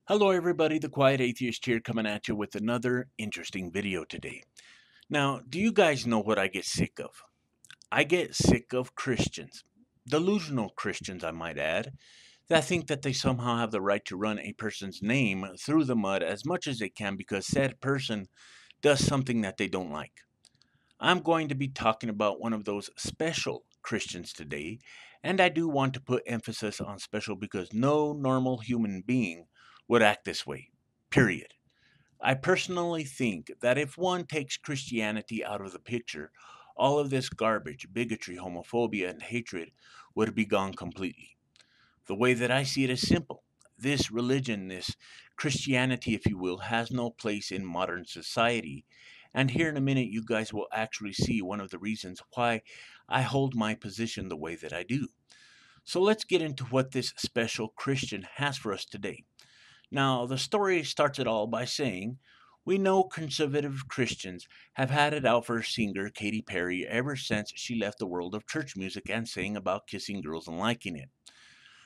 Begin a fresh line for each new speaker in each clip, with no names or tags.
Hello, everybody. The Quiet Atheist here coming at you with another interesting video today. Now, do you guys know what I get sick of? I get sick of Christians, delusional Christians, I might add, that think that they somehow have the right to run a person's name through the mud as much as they can because said person does something that they don't like. I'm going to be talking about one of those special Christians today, and I do want to put emphasis on special because no normal human being would act this way. Period. I personally think that if one takes Christianity out of the picture, all of this garbage, bigotry, homophobia, and hatred would be gone completely. The way that I see it is simple. This religion, this Christianity, if you will, has no place in modern society. And here in a minute, you guys will actually see one of the reasons why I hold my position the way that I do. So let's get into what this special Christian has for us today. Now, the story starts it all by saying, we know conservative Christians have had it out for singer Katy Perry ever since she left the world of church music and sang about kissing girls and liking it.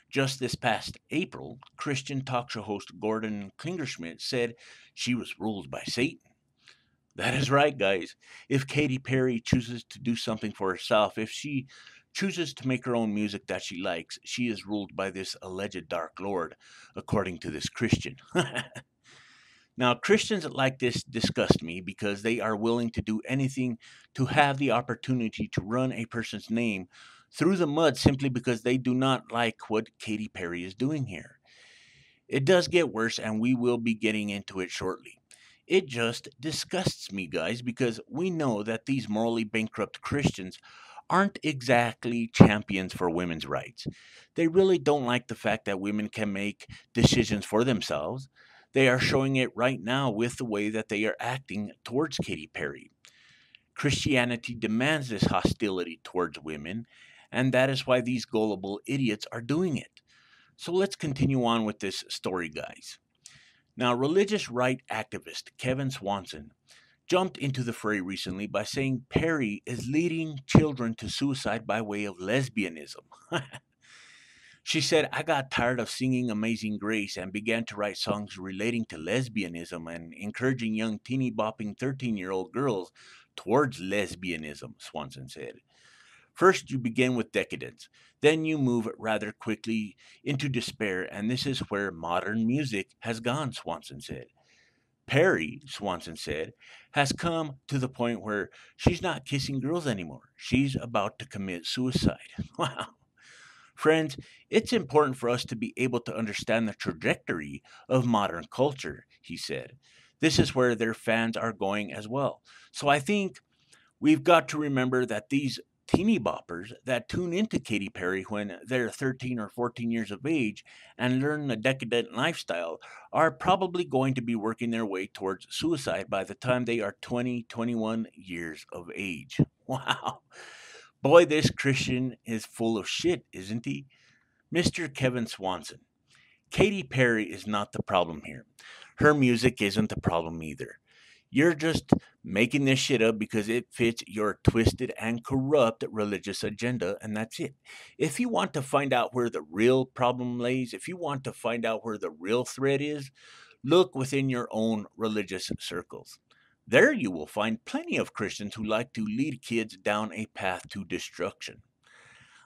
Just this past April, Christian talk show host Gordon Klingerschmidt said she was ruled by Satan. That is right, guys. If Katy Perry chooses to do something for herself, if she chooses to make her own music that she likes, she is ruled by this alleged Dark Lord, according to this Christian. Now, Christians like this disgust me because they are willing to do anything to have the opportunity to run a person's name through the mud simply because they do not like what Katy Perry is doing here. It does get worse, and we will be getting into it shortly. It just disgusts me, guys, because we know that these morally bankrupt Christians aren't exactly champions for women's rights. They really don't like the fact that women can make decisions for themselves. They are showing it right now with the way that they are acting towards Katy Perry. Christianity demands this hostility towards women, and that is why these gullible idiots are doing it. So let's continue on with this story, guys. Now, religious right activist Kevin Swanson jumped into the fray recently by saying Perry is leading children to suicide by way of lesbianism. She said, I got tired of singing Amazing Grace and began to write songs relating to lesbianism and encouraging young teeny bopping 13-year-old girls towards lesbianism, Swanson said. First, you begin with decadence. Then you move rather quickly into despair, and this is where modern music has gone, Swanson said. Perry, Swanson said, has come to the point where she's not kissing girls anymore. She's about to commit suicide. Wow. Friends, it's important for us to be able to understand the trajectory of modern culture, he said. This is where their fans are going as well. So I think we've got to remember that these teeny boppers that tune into Katy Perry when they're 13 or 14 years of age and learn the decadent lifestyle are probably going to be working their way towards suicide by the time they are 20, 21 years of age. Wow. Boy, this Christian is full of shit, isn't he? Mr. Kevin Swanson. Katy Perry is not the problem here. Her music isn't the problem either. You're just making this shit up because it fits your twisted and corrupt religious agenda, and that's it. If you want to find out where the real problem lays, if you want to find out where the real threat is, look within your own religious circles. There you will find plenty of Christians who like to lead kids down a path to destruction.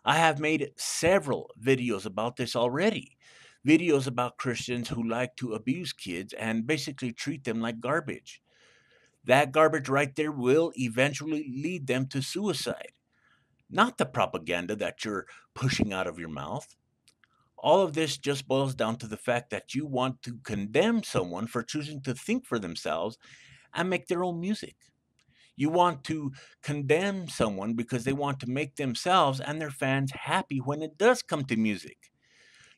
I have made several videos about this already. Videos about Christians who like to abuse kids and basically treat them like garbage. That garbage right there will eventually lead them to suicide, not the propaganda that you're pushing out of your mouth. All of this just boils down to the fact that you want to condemn someone for choosing to think for themselves and make their own music. You want to condemn someone because they want to make themselves and their fans happy when it does come to music.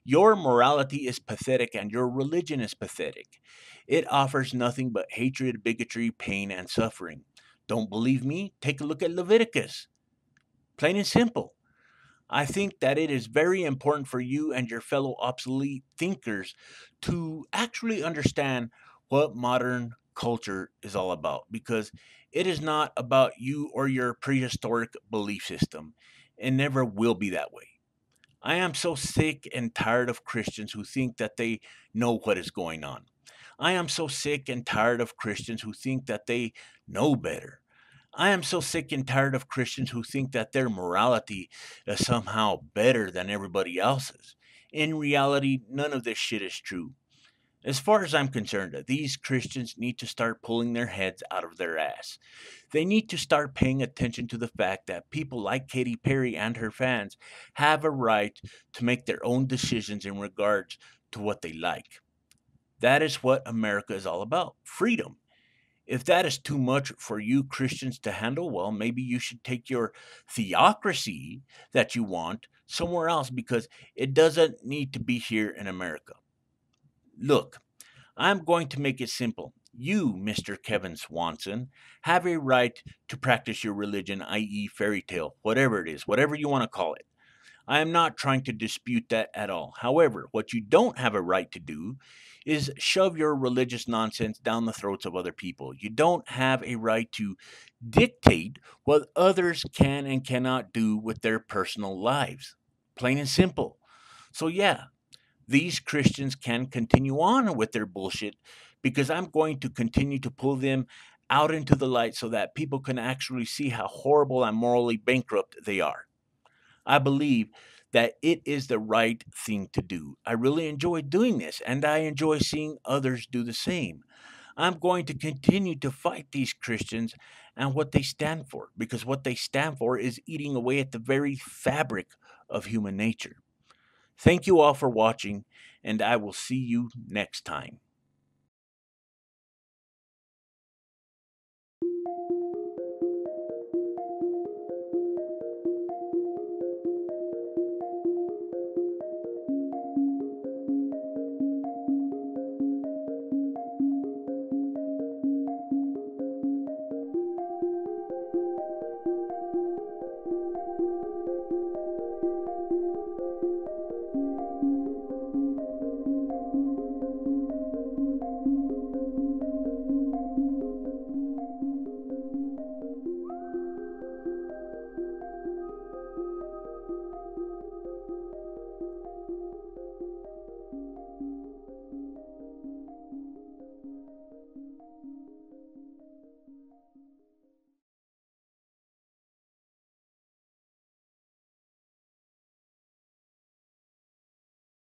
Your morality is pathetic and your religion is pathetic. It offers nothing but hatred, bigotry, pain, and suffering. Don't believe me? Take a look at Leviticus. Plain and simple. I think that it is very important for you and your fellow obsolete thinkers to actually understand what modern culture is all about because it is not about you or your prehistoric belief system. It never will be that way. I am so sick and tired of Christians who think that they know what is going on. I am so sick and tired of Christians who think that they know better. I am so sick and tired of Christians who think that their morality is somehow better than everybody else's. In reality, none of this shit is true. As far as I'm concerned, these Christians need to start pulling their heads out of their ass. They need to start paying attention to the fact that people like Katy Perry and her fans have a right to make their own decisions in regards to what they like. That is what America is all about, freedom. If that is too much for you Christians to handle, well, maybe you should take your theocracy that you want somewhere else because it doesn't need to be here in America. Look, I'm going to make it simple. You, Mr. Kevin Swanson, have a right to practice your religion, i.e., fairy tale, whatever it is, whatever you want to call it. I am not trying to dispute that at all. However, what you don't have a right to do is shove your religious nonsense down the throats of other people. You don't have a right to dictate what others can and cannot do with their personal lives. Plain and simple. So, yeah, these Christians can continue on with their bullshit because I'm going to continue to pull them out into the light so that people can actually see how horrible and morally bankrupt they are. I believe that it is the right thing to do. I really enjoy doing this and I enjoy seeing others do the same. I'm going to continue to fight these Christians and what they stand for because what they stand for is eating away at the very fabric of human nature. Thank you all for watching, and I will see you next time.